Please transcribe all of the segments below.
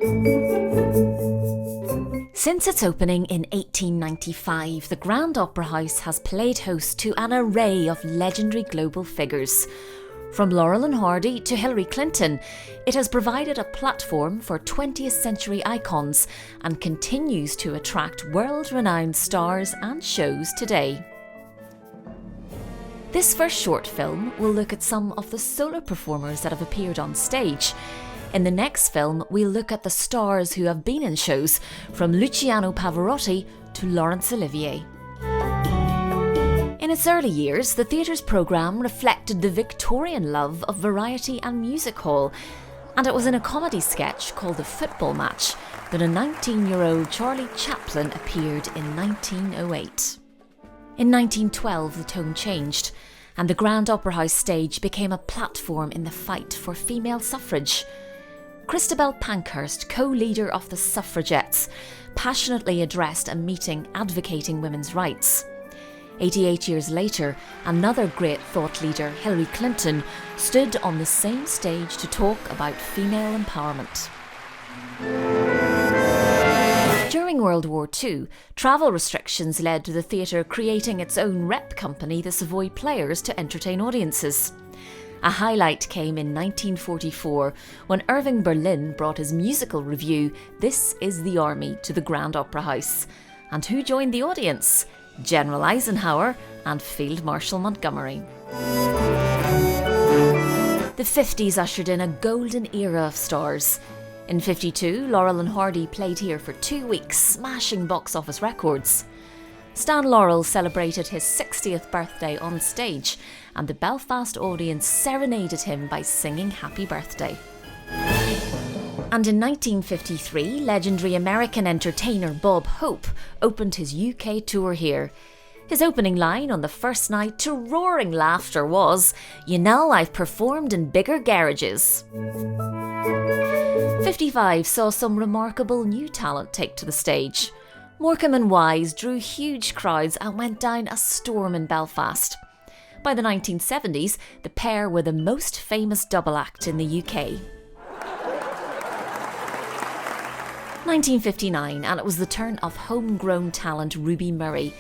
Since its opening in 1895, the Grand Opera House has played host to an array of legendary global figures. From Laurel and Hardy to Hillary Clinton, it has provided a platform for 20th century icons and continues to attract world-renowned stars and shows today. This first short film will look at some of the solo performers that have appeared on stage. In the next film, we'll look at the stars who have been in shows, from Luciano Pavarotti to Laurence Olivier. In its early years, the theatre's programme reflected the Victorian love of variety and music hall, and it was in a comedy sketch called The Football Match that a 19-year-old Charlie Chaplin appeared in 1908. In 1912, the tone changed, and the Grand Opera House stage became a platform in the fight for female suffrage. Christabel Pankhurst, co-leader of the suffragettes, passionately addressed a meeting advocating women's rights. 88 years later, another great thought leader, Hillary Clinton, stood on the same stage to talk about female empowerment. During World War II, travel restrictions led to the theatre creating its own rep company, the Savoy Players, to entertain audiences. A highlight came in 1944 when Irving Berlin brought his musical revue, This Is the Army, to the Grand Opera House. And who joined the audience? General Eisenhower and Field Marshal Montgomery. The 50s ushered in a golden era of stars. In 1952, Laurel and Hardy played here for 2 weeks, smashing box office records. Stan Laurel celebrated his 60th birthday on stage, and the Belfast audience serenaded him by singing Happy Birthday. And in 1953, legendary American entertainer Bob Hope opened his UK tour here. His opening line on the first night to roaring laughter was, "You know, I've performed in bigger garages." 55 saw some remarkable new talent take to the stage. Morecambe and Wise drew huge crowds and went down a storm in Belfast. By the 1970s, the pair were the most famous double act in the UK. 1959, and it was the turn of homegrown talent Ruby Murray.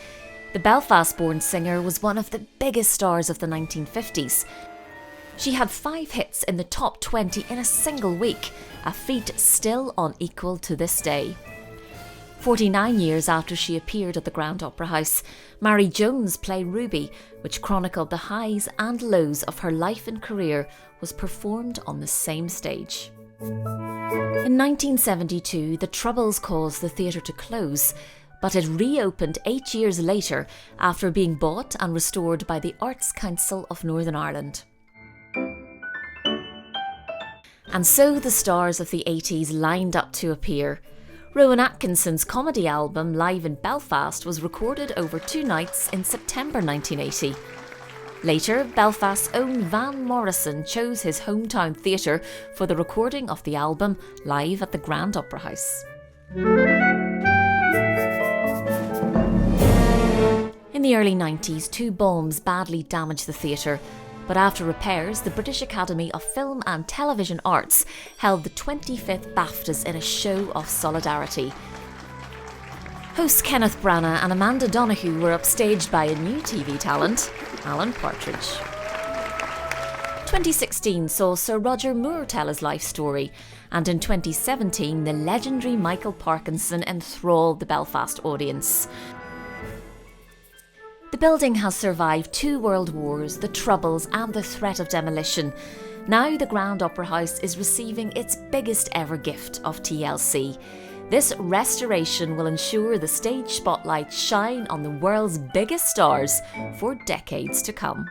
The Belfast-born singer was one of the biggest stars of the 1950s. She had 5 hits in the top 20 in a single week, a feat still unequal to this day. 49 years after she appeared at the Grand Opera House, Mary Jones' play Ruby, which chronicled the highs and lows of her life and career, was performed on the same stage. In 1972, the Troubles caused the theatre to close, but it reopened 8 years later after being bought and restored by the Arts Council of Northern Ireland. And so the stars of the 80s lined up to appear. Rowan Atkinson's comedy album Live in Belfast was recorded over 2 nights in September 1980. Later, Belfast's own Van Morrison chose his hometown theatre for the recording of the album live at the Grand Opera House. In the early 90s, 2 bombs badly damaged the theatre, but after repairs, the British Academy of Film and Television Arts held the 25th BAFTAs in a show of solidarity. Hosts Kenneth Branagh and Amanda Donoghue were upstaged by a new TV talent, Alan Partridge. 2016 saw Sir Roger Moore tell his life story, and in 2017 the legendary Michael Parkinson enthralled the Belfast audience. The building has survived 2 world wars, the Troubles and the threat of demolition. Now the Grand Opera House is receiving its biggest ever gift of TLC. This restoration will ensure the stage spotlights shine on the world's biggest stars for decades to come.